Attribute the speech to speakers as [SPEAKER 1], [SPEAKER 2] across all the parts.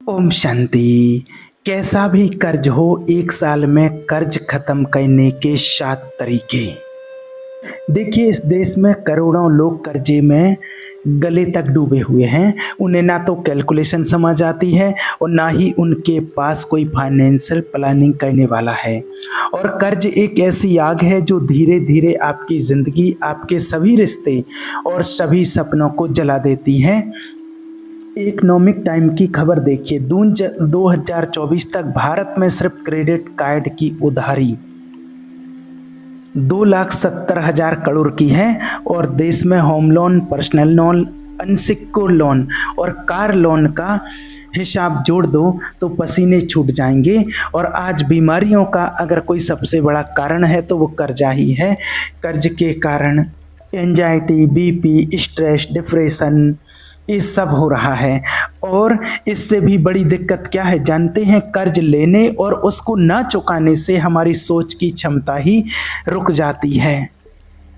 [SPEAKER 1] ओम शांति। कैसा भी कर्ज हो, 1 साल में कर्ज खत्म करने के 7 तरीके। देखिए, इस देश में करोड़ों लोग कर्जे में गले तक डूबे हुए हैं। उन्हें ना तो कैलकुलेशन समझ आती है और ना ही उनके पास कोई फाइनेंशियल प्लानिंग करने वाला है। और कर्ज एक ऐसी आग है जो धीरे धीरे आपकी ज़िंदगी, आपके सभी रिश्ते और सभी सपनों को जला देती है। इकोनॉमिक टाइम की खबर देखिए, 2024 तक भारत में सिर्फ क्रेडिट कार्ड की उधारी 2,70,000 करोड़ की है और देश में home loan, personal loan, unsecured loan और कार लोन का हिसाब जोड़ दो तो पसीने छूट जाएंगे। और आज बीमारियों का अगर कोई सबसे बड़ा कारण है तो वो कर्जा ही है। कर्ज के कारण एंजाइटी, बीपी, स्ट्रेस, डिप्रेशन, ये सब हो रहा है। और इससे भी बड़ी दिक्कत क्या है जानते हैं? कर्ज लेने और उसको ना चुकाने से हमारी सोच की क्षमता ही रुक जाती है।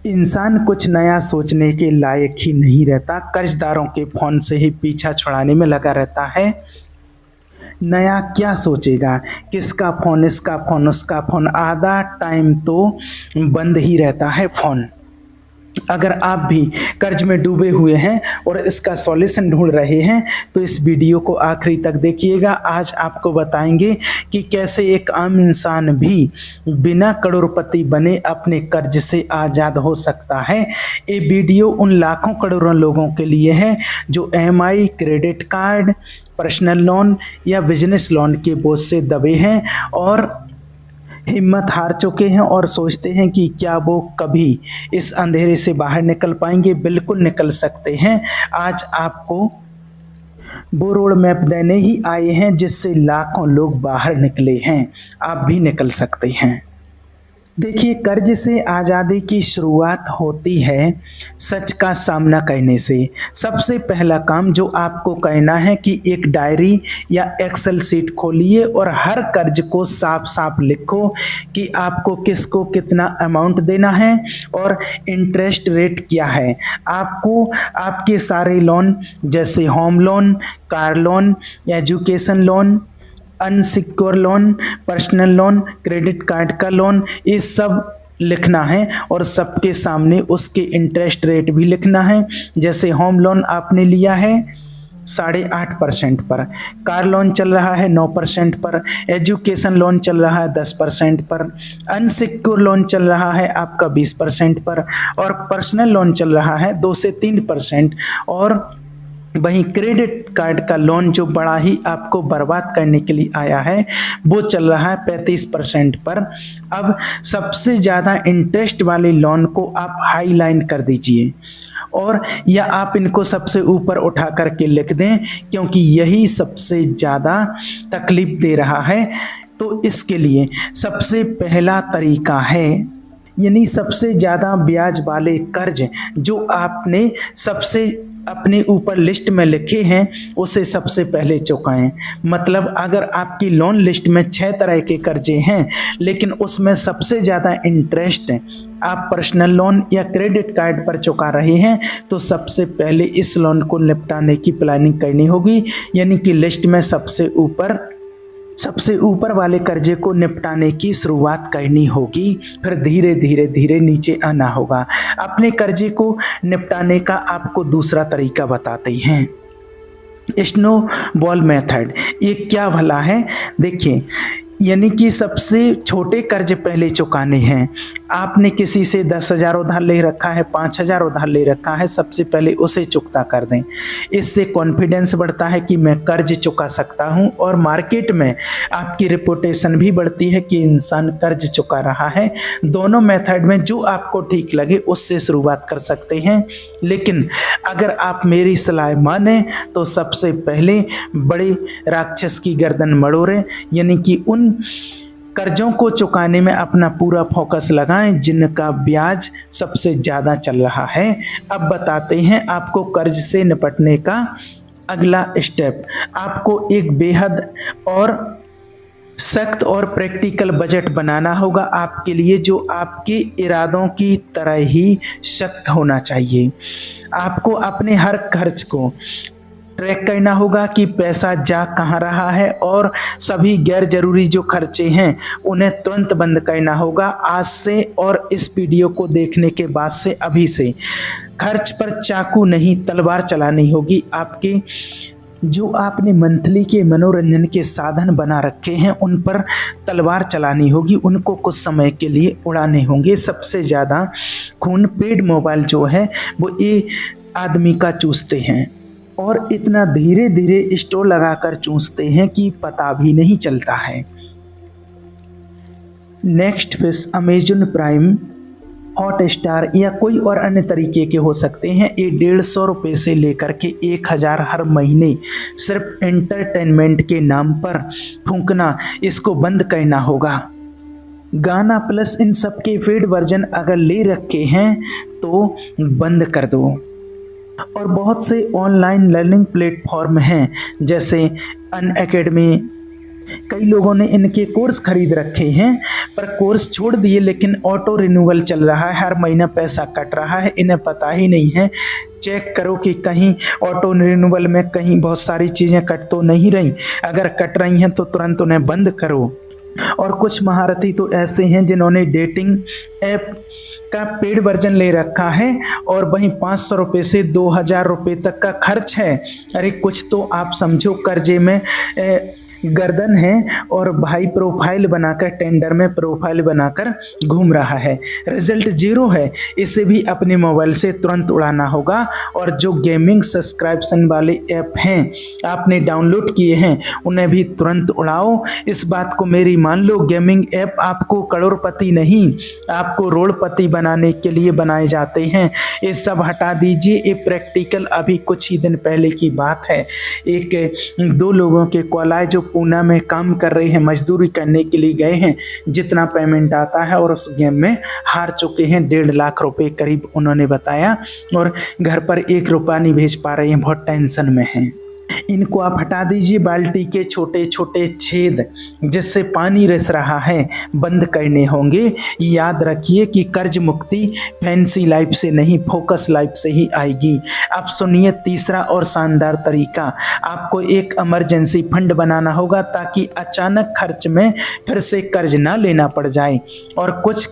[SPEAKER 1] इंसान कुछ नया सोचने के लायक ही नहीं रहता, कर्जदारों के फोन से ही पीछा छुड़ाने में लगा रहता है। नया क्या सोचेगा? किसका फोन, इसका फोन, उसका फोन, आधा टाइम तो बंद ही रहता है फोन। अगर आप भी कर्ज में डूबे हुए हैं और इसका सॉल्यूशन ढूंढ रहे हैं तो इस वीडियो को आखिरी तक देखिएगा। आज आपको बताएंगे कि कैसे एक आम इंसान भी बिना करोड़पति बने अपने कर्ज से आज़ाद हो सकता है। ये वीडियो उन लाखों करोड़ों लोगों के लिए है जो EMI, credit card, personal loan या बिजनेस लोन के बोझ से दबे हैं और हिम्मत हार चुके हैं और सोचते हैं कि क्या वो कभी इस अंधेरे से बाहर निकल पाएंगे। बिल्कुल निकल सकते हैं। आज आपको वो रोड मैप देने ही आए हैं जिससे लाखों लोग बाहर निकले हैं। आप भी निकल सकते हैं। देखिए, कर्ज से आज़ादी की शुरुआत होती है सच का सामना करने से। सबसे पहला काम जो आपको करना है कि एक डायरी या एक्सेल शीट खोलिए और हर कर्ज को साफ साफ लिखो कि आपको किसको कितना अमाउंट देना है और इंटरेस्ट रेट क्या है। आपको आपके सारे लोन जैसे home loan, car loan, education loan, unsecure loan, personal loan, credit card का लोन, ये सब लिखना है और सबके सामने उसके इंटरेस्ट रेट भी लिखना है। जैसे होम लोन आपने लिया है 8.5% पर, कार लोन चल रहा है 9% पर, एजुकेशन लोन चल रहा है 10% पर, अनसिक्योर लोन चल रहा है आपका 20% पर और पर्सनल लोन चल रहा है 2 से 3%। और वहीं क्रेडिट कार्ड का लोन जो बड़ा ही आपको बर्बाद करने के लिए आया है वो चल रहा है 35% पर। अब सबसे ज़्यादा इंटरेस्ट वाले लोन को आप हाईलाइन कर दीजिए और या आप इनको सबसे ऊपर उठा करके लिख दें क्योंकि यही सबसे ज़्यादा तकलीफ दे रहा है। तो इसके लिए सबसे पहला तरीका है, यानी सबसे ज़्यादा ब्याज वाले कर्ज जो आपने सबसे अपने ऊपर लिस्ट में लिखे हैं उसे सबसे पहले चुकाएं। मतलब अगर आपकी लोन लिस्ट में 6 तरह के कर्जे हैं लेकिन उसमें सबसे ज़्यादा इंटरेस्ट आप पर्सनल लोन या क्रेडिट कार्ड पर चुका रहे हैं तो सबसे पहले इस लोन को निपटाने की प्लानिंग करनी होगी। यानी कि लिस्ट में सबसे ऊपर वाले कर्जे को निपटाने की शुरुआत करनी होगी, फिर धीरे धीरे धीरे नीचे आना होगा। अपने कर्जे को निपटाने का आपको दूसरा तरीका बताते हैं, स्नो बॉल मेथड। ये क्या भला है? देखिए, यानी कि सबसे छोटे कर्ज पहले चुकाने हैं। आपने किसी से 10,000 उधार ले रखा है, 5,000 उधार ले रखा है, सबसे पहले उसे चुकता कर दें। इससे कॉन्फिडेंस बढ़ता है कि मैं कर्ज चुका सकता हूं और मार्केट में आपकी रिपुटेशन भी बढ़ती है कि इंसान कर्ज चुका रहा है। दोनों मेथड में जो आपको ठीक लगे उससे शुरुआत कर सकते हैं। लेकिन अगर आप मेरी सलाह माने तो सबसे पहले बड़े राक्षस की गर्दन मड़ोड़ें, यानी कि उन कर्जों को चुकाने में अपना पूरा फोकस लगाएं जिनका ब्याज सबसे ज़्यादा चल रहा है। अब बताते हैं आपको कर्ज से निपटने का अगला स्टेप। आपको एक बेहद और सख्त और प्रैक्टिकल बजट बनाना होगा आपके लिए जो आपके इरादों की तरह ही सख्त होना चाहिए। आपको अपने हर खर्च को ट्रैक करना होगा कि पैसा जा कहाँ रहा है, और सभी गैर जरूरी जो खर्चे हैं उन्हें तुरंत बंद करना होगा आज से, और इस वीडियो को देखने के बाद से, अभी से। खर्च पर चाकू नहीं तलवार चलानी होगी। आपके जो आपने मंथली के मनोरंजन के साधन बना रखे हैं उन पर तलवार चलानी होगी, उनको कुछ समय के लिए उड़ाने होंगे। सबसे ज़्यादा खून पेड मोबाइल जो है वो ये आदमी का चूसते हैं, और इतना धीरे धीरे स्टोर लगाकर चूसते हैं कि पता भी नहीं चलता है। Next fish Amazon prime, Hotstar या कोई और अन्य तरीके के हो सकते हैं। ये 150 रुपये से लेकर के 1000 हर महीने सिर्फ एंटरटेनमेंट के नाम पर फूंकना, इसको बंद करना होगा। गाना प्लस इन सब के पेड वर्जन अगर ले रखे हैं तो बंद कर दो। और बहुत से ऑनलाइन लर्निंग प्लेटफॉर्म हैं जैसे अनअकैडमी, कई लोगों ने इनके कोर्स खरीद रखे हैं पर कोर्स छोड़ दिए, लेकिन ऑटो रिन्यूअल चल रहा है, हर महीना पैसा कट रहा है, इन्हें पता ही नहीं है। चेक करो कि कहीं ऑटो रिन्यूअल में कहीं बहुत सारी चीज़ें कट तो नहीं रही, अगर कट रही हैं तो तुरंत उन्हें बंद करो। और कुछ महारथी तो ऐसे हैं जिन्होंने डेटिंग ऐप का पेड वर्जन ले रखा है और वहीं 500 रुपये से 2000 रुपये तक का खर्च है। अरे कुछ तो आप समझो, कर्जे में गर्दन है और भाई प्रोफाइल बनाकर, टेंडर में प्रोफाइल बनाकर घूम रहा है, रिजल्ट 0 है। इसे भी अपने मोबाइल से तुरंत उड़ाना होगा। और जो गेमिंग सब्सक्रिप्शन वाले ऐप हैं आपने डाउनलोड किए हैं उन्हें भी तुरंत उड़ाओ। इस बात को मेरी मान लो, गेमिंग ऐप आपको करोड़पति नहीं, आपको रोड़पति बनाने के लिए बनाए जाते हैं। ये सब हटा दीजिए। ये प्रैक्टिकल अभी कुछ ही दिन पहले की बात है। दो लोगों के कॉल आए जो पूना में काम कर रहे हैं, मजदूरी करने के लिए गए हैं, जितना पेमेंट आता है और उस गेम में हार चुके हैं 1.5 लाख रुपए करीब उन्होंने बताया, और घर पर 1 रुपया नहीं भेज पा रहे हैं, बहुत टेंशन में हैं। इनको आप हटा दीजिए। बाल्टी के छोटे छोटे छेद जिससे पानी रिस रहा है बंद करने होंगे। याद रखिए कि कर्ज मुक्ति फैंसी लाइफ से नहीं, फोकस लाइफ से ही आएगी। अब सुनिए तीसरा और शानदार तरीका, आपको एक इमरजेंसी फंड बनाना होगा ताकि अचानक खर्च में फिर से कर्ज ना लेना पड़ जाए। और कुछ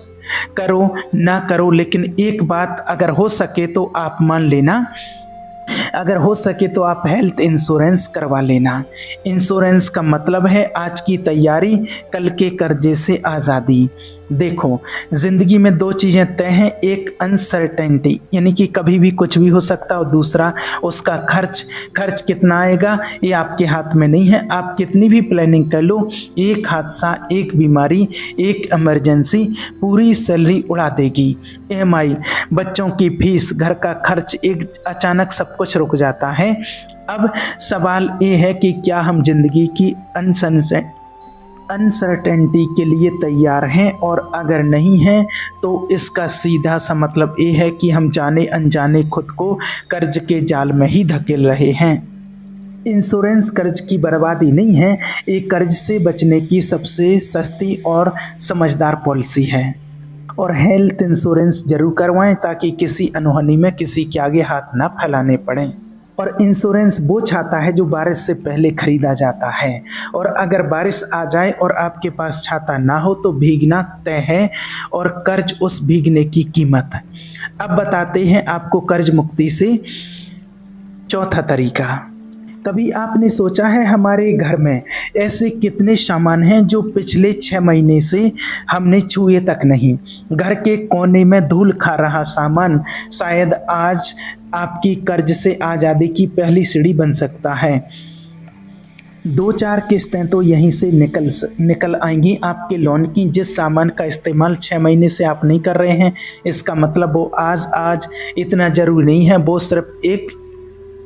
[SPEAKER 1] करो ना करो, लेकिन एक बात अगर हो सके तो आप मान लेना, अगर हो सके तो आप हेल्थ इंश्योरेंस करवा लेना। इंश्योरेंस का मतलब है आज की तैयारी, कल के कर्जे से आज़ादी। देखो, ज़िंदगी में 2 चीज़ें तय हैं, एक अनसर्टेनिटी यानी कि कभी भी कुछ भी हो सकता है, और दूसरा उसका खर्च कितना आएगा ये आपके हाथ में नहीं है। आप कितनी भी प्लानिंग कर लो, एक हादसा, एक बीमारी, एक इमरजेंसी पूरी सैलरी उड़ा देगी। EMI, बच्चों की फीस, घर का खर्च, एक अचानक सब कुछ रुक जाता है। अब सवाल ये है कि क्या हम जिंदगी की अनसर्टेनिटी के लिए तैयार हैं, और अगर नहीं हैं तो इसका सीधा सा मतलब ये है कि हम जाने अनजाने खुद को कर्ज के जाल में ही धकेल रहे हैं। इंश्योरेंस कर्ज की बर्बादी नहीं है, एक कर्ज से बचने की सबसे सस्ती और समझदार पॉलिसी है। और हेल्थ इंश्योरेंस जरूर करवाएं ताकि किसी अनहोनी में किसी के आगे हाथ ना फैलाने पड़े। और इंश्योरेंस वो छाता है जो बारिश से पहले खरीदा जाता है, और अगर बारिश आ जाए और आपके पास छाता ना हो तो भीगना तय है, और कर्ज उस भीगने की कीमत। अब बताते हैं आपको कर्ज मुक्ति से चौथा तरीका। कभी आपने सोचा है हमारे घर में ऐसे कितने सामान हैं जो पिछले 6 महीने से हमने छुए तक नहीं? घर के कोने में धूल खा रहा सामान शायद आज आपकी कर्ज से आज़ादी की पहली सीढ़ी बन सकता है। 2-4 किस्तें तो यहीं से निकल आएंगी आपके लोन की। जिस सामान का इस्तेमाल 6 महीने से आप नहीं कर रहे हैं, इसका मतलब वो आज इतना ज़रूरी नहीं है। वो सिर्फ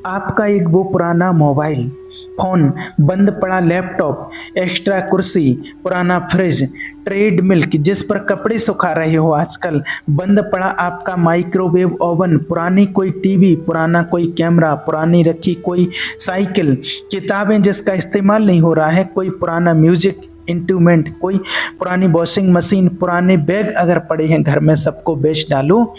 [SPEAKER 1] आपका वो पुराना मोबाइल फ़ोन, बंद पड़ा लैपटॉप, एक्स्ट्रा कुर्सी, पुराना फ्रिज, ट्रेडमिल जिस पर कपड़े सुखा रहे हो आजकल, बंद पड़ा आपका माइक्रोवेव ओवन, पुरानी कोई टीवी, पुराना कोई कैमरा, पुरानी रखी कोई साइकिल, किताबें जिसका इस्तेमाल नहीं हो रहा है, कोई पुराना म्यूजिक इंस्ट्रूमेंट, कोई पुरानी वॉशिंग मशीन, पुराने बैग अगर पड़े हैं घर में सबको बेच डालो।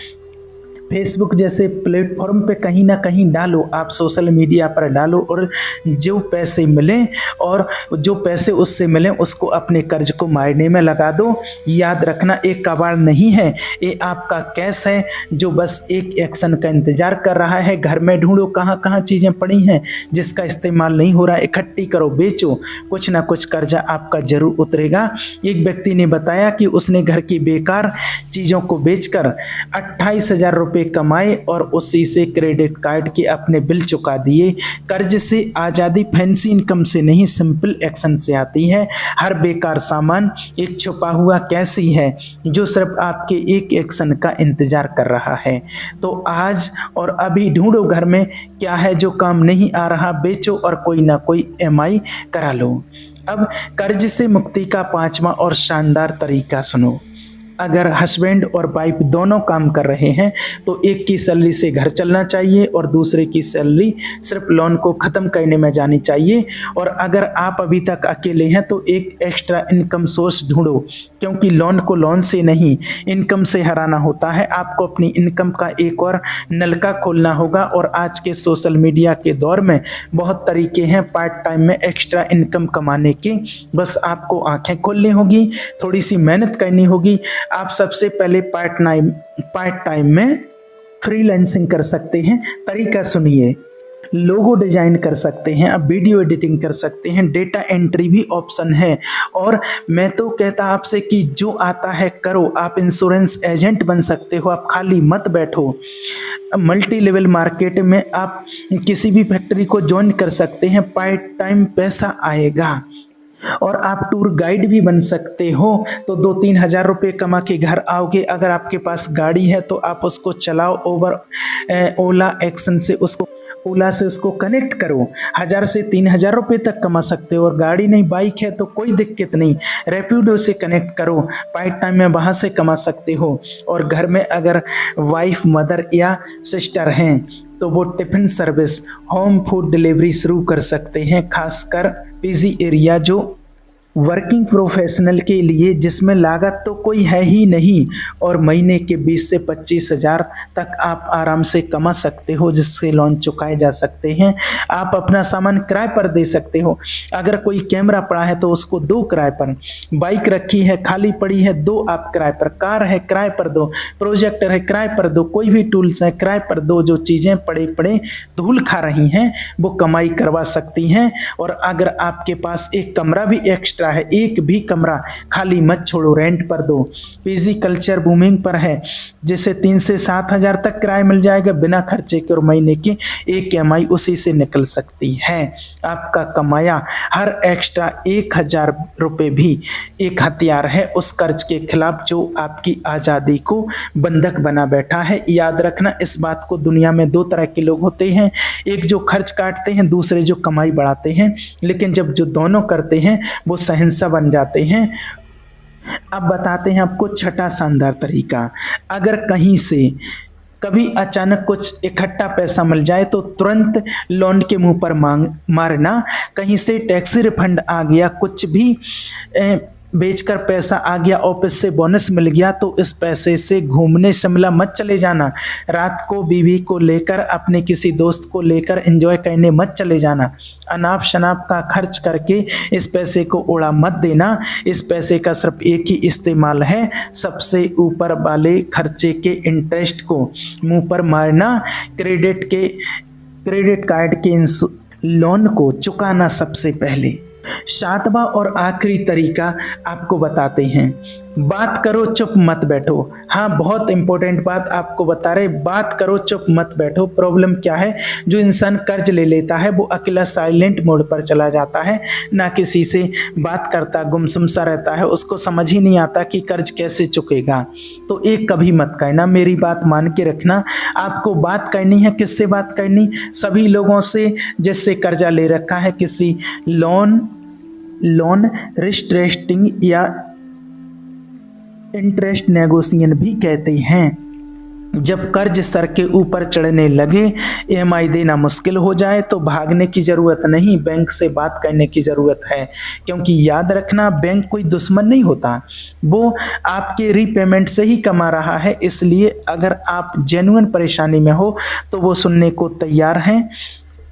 [SPEAKER 1] फेसबुक जैसे प्लेटफॉर्म पे कहीं ना कहीं डालो, आप सोशल मीडिया पर डालो और जो पैसे मिलें और जो पैसे उससे मिलें उसको अपने कर्ज को मारने में लगा दो। याद रखना, एक कबाड़ नहीं है, ये आपका कैश है जो बस एक एक्शन का इंतजार कर रहा है। घर में ढूंढो कहाँ कहाँ चीज़ें पड़ी हैं जिसका इस्तेमाल नहीं हो रहा, इकट्ठी करो, बेचो, कुछ ना कुछ कर्जा आपका जरूर उतरेगा। एक व्यक्ति ने बताया कि उसने घर की बेकार चीज़ों को बेचकर 28,000 रुपये कमाए और उसी से क्रेडिट कार्ड के अपने बिल चुका दिए। कर्ज से आज़ादी फैंसी इनकम से नहीं, सिंपल एक्शन से आती है। हर बेकार सामान एक छुपा हुआ कैश ही है जो सिर्फ आपके एक एक्शन का इंतजार कर रहा है। तो आज और अभी ढूंढो घर में क्या है जो काम नहीं आ रहा, बेचो और कोई ना कोई EMI करा लो। अब कर्ज से मुक्ति का 5वां और शानदार तरीका सुनो। अगर हस्बैंड और वाइफ दोनों काम कर रहे हैं तो एक की सैलरी से घर चलना चाहिए और दूसरे की सैलरी सिर्फ लोन को ख़त्म करने में जानी चाहिए। और अगर आप अभी तक अकेले हैं तो एक एक्स्ट्रा इनकम सोर्स ढूंढो, क्योंकि लोन को लोन से नहीं इनकम से हराना होता है। आपको अपनी इनकम का एक और नलका खोलना होगा और आज के सोशल मीडिया के दौर में बहुत तरीके हैं पार्ट टाइम में एक्स्ट्रा इनकम कमाने के। बस आपको आंखें खोलनी होगी, थोड़ी सी मेहनत करनी होगी। आप सबसे पहले पार्ट टाइम में फ्रीलांसिंग कर सकते हैं। तरीका सुनिए, लोगो डिजाइन कर सकते हैं, आप वीडियो एडिटिंग कर सकते हैं, डेटा एंट्री भी ऑप्शन है। और मैं तो कहता आपसे कि जो आता है करो। आप इंश्योरेंस एजेंट बन सकते हो, आप खाली मत बैठो। मल्टी लेवल मार्केट में आप किसी भी फैक्ट्री को ज्वाइन कर सकते हैं, पार्ट टाइम पैसा आएगा। और आप टूर गाइड भी बन सकते हो, तो 2-3 हज़ार रुपये कमा के घर आओगे। अगर आपके पास गाड़ी है तो आप उसको चलाओ, ओला से उसको कनेक्ट करो, 1000 से 3000 रुपये तक कमा सकते हो। और गाड़ी नहीं बाइक है तो कोई दिक्कत नहीं, रैपिडो से कनेक्ट करो, पार्ट टाइम में वहाँ से कमा सकते हो। और घर में अगर वाइफ, मदर या सिस्टर हैं तो वो tiffin service, home food delivery शुरू कर सकते हैं, खासकर पीजी एरिया जो वर्किंग प्रोफेशनल के लिए, जिसमें लागत तो कोई है ही नहीं और महीने के 20 से 25 हज़ार तक आप आराम से कमा सकते हो, जिससे लोन चुकाए जा सकते हैं। आप अपना सामान किराए पर दे सकते हो। अगर कोई कैमरा पड़ा है तो उसको दो किराए पर, बाइक रखी है खाली पड़ी है दो आप किराए पर, कार है किराए पर दो, प्रोजेक्टर है किराए पर दो, कोई भी टूल्स है किराए पर दो। जो चीज़ें पड़े पड़े धूल खा रही हैं वो कमाई करवा सकती हैं। और अगर आपके पास एक कमरा भी एक्स्ट्रा है, एक भी कमरा खाली मत छोड़ो, रेंट पर दो। पीजी कल्चर बूमिंग पर है, जिसे 3 से 7 हज़ार तक किराया मिल जाएगा बिना खर्चे के, और महीने की एक EMI उसी से निकल सकती है। आपका कमाया हर एक्स्ट्रा 1,000 रुपये भी एक हथियार है उस कर्ज के खिलाफ जो आपकी आज़ादी को बंधक बना बैठा है। याद रखना इस बात को, दुनिया में 2 तरह के लोग होते हैं, एक जो खर्च काटते हैं, दूसरे जो कमाई बढ़ाते हैं। लेकिन जब जो दोनों करते हैं वो हिंसा बन जाते हैं। अब बताते हैं आपको छठा शानदार तरीका। अगर कहीं से कभी अचानक कुछ इकट्ठा पैसा मिल जाए तो तुरंत लोन के मुंह पर मारना। कहीं से टैक्सी रिफंड आ गया, कुछ भी बेचकर पैसा आ गया, ऑफिस से बोनस मिल गया, तो इस पैसे से घूमने शिमला मत चले जाना। रात को बीवी को लेकर, अपने किसी दोस्त को लेकर एंजॉय करने मत चले जाना। अनाप शनाप का खर्च करके इस पैसे को उड़ा मत देना। इस पैसे का सिर्फ एक ही इस्तेमाल है, सबसे ऊपर वाले खर्चे के इंटरेस्ट को मुंह पर मारना। क्रेडिट कार्ड के लोन को चुकाना सबसे पहले। 7वां और आखिरी तरीका आपको बताते हैं, बात करो चुप मत बैठो। हाँ, बहुत इंपॉर्टेंट बात आपको बता रहे, बात करो चुप मत बैठो। प्रॉब्लम क्या है, जो इंसान कर्ज ले लेता है वो अकेला साइलेंट मोड पर चला जाता है, ना किसी से बात करता, गुमसुम सा रहता है, उसको समझ ही नहीं आता कि कर्ज कैसे चुकेगा। तो एक कभी मत करना, मेरी बात मान के रखना। आपको बात करनी है, किससे बात करनी? सभी लोगों से जिससे कर्जा ले रखा है, किसी लोन रिस्ट्रेस्टिंग या इंटरेस्ट नेगोशिएशन भी कहते हैं। जब कर्ज सर के ऊपर चढ़ने लगे, ईएमआई देना मुश्किल हो जाए तो भागने की ज़रूरत नहीं, बैंक से बात करने की ज़रूरत है। क्योंकि याद रखना, बैंक कोई दुश्मन नहीं होता, वो आपके रीपेमेंट से ही कमा रहा है। इसलिए अगर आप जेन्युइन परेशानी में हो तो वो सुनने को तैयार हैं।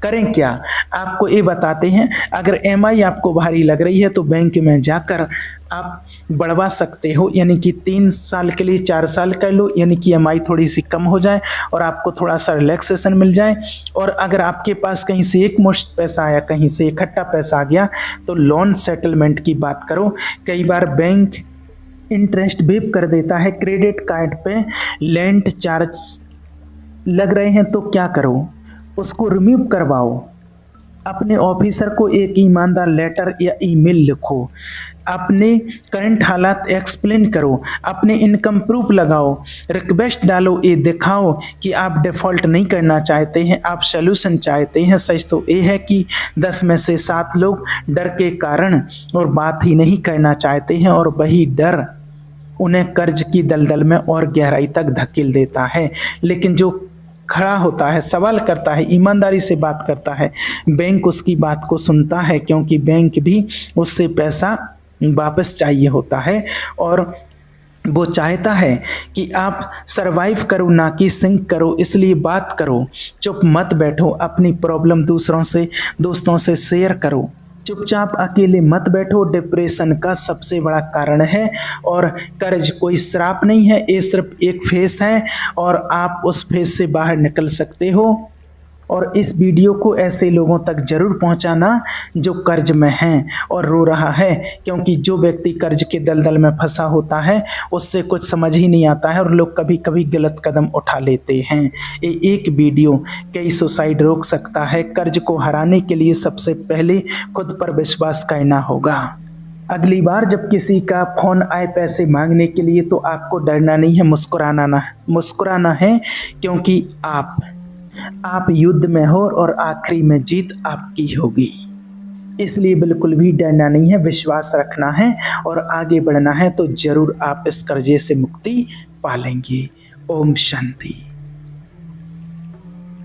[SPEAKER 1] करें क्या, आपको ये बताते हैं। अगर ईएमआई आपको भारी लग रही है तो बैंक में जाकर आप बढ़वा सकते हो, यानी कि 3 साल के लिए 4 साल कर लो, यानी कि ईएमआई थोड़ी सी कम हो जाए और आपको थोड़ा सा रिलैक्सेशन मिल जाए। और अगर आपके पास कहीं से एक मुश्त पैसा आया, कहीं से इकट्ठा पैसा आ गया, तो लोन सेटलमेंट की बात करो। कई बार बैंक इंटरेस्ट वेव कर देता है, क्रेडिट कार्ड पे लेंट चार्ज लग रहे हैं तो क्या करो, उसको रिमूव करवाओ। अपने ऑफिसर को एक ईमानदार लेटर या ईमेल लिखो, अपने करंट हालात एक्सप्लेन करो, अपने इनकम प्रूफ लगाओ, रिक्वेस्ट डालो, ये दिखाओ कि आप डिफ़ॉल्ट नहीं करना चाहते हैं, आप सॉल्यूशन चाहते हैं। सच तो ये है कि 10 में से 7 लोग डर के कारण और बात ही नहीं करना चाहते हैं, और वही डर उन्हें कर्ज की दलदल में और गहराई तक धकेल देता है। लेकिन जो खड़ा होता है, सवाल करता है, ईमानदारी से बात करता है, बैंक उसकी बात को सुनता है, क्योंकि बैंक भी उससे पैसा वापस चाहिए होता है और वो चाहता है कि आप सरवाइव करो, ना कि सिंक करो। इसलिए बात करो, चुप मत बैठो, अपनी प्रॉब्लम दूसरों से, दोस्तों से शेयर करो। चुपचाप अकेले मत बैठो, डिप्रेशन का सबसे बड़ा कारण है। और कर्ज कोई श्राप नहीं है, ये सिर्फ एक फेस है और आप उस फेस से बाहर निकल सकते हो। और इस वीडियो को ऐसे लोगों तक ज़रूर पहुंचाना जो कर्ज में हैं और रो रहा है, क्योंकि जो व्यक्ति कर्ज के दलदल में फंसा होता है उससे कुछ समझ ही नहीं आता है और लोग कभी कभी गलत कदम उठा लेते हैं। ये एक वीडियो कई सुसाइड रोक सकता है। कर्ज को हराने के लिए सबसे पहले खुद पर विश्वास करना होगा। अगली बार जब किसी का फ़ोन आए पैसे मांगने के लिए तो आपको डरना नहीं है, मुस्कुराना है, क्योंकि आप युद्ध में हो और आखिरी में जीत आपकी होगी। इसलिए बिल्कुल भी डरना नहीं है, विश्वास रखना है और आगे बढ़ना है, तो ज़रूर आप इस कर्जे से मुक्ति पालेंगे। ओम शांति।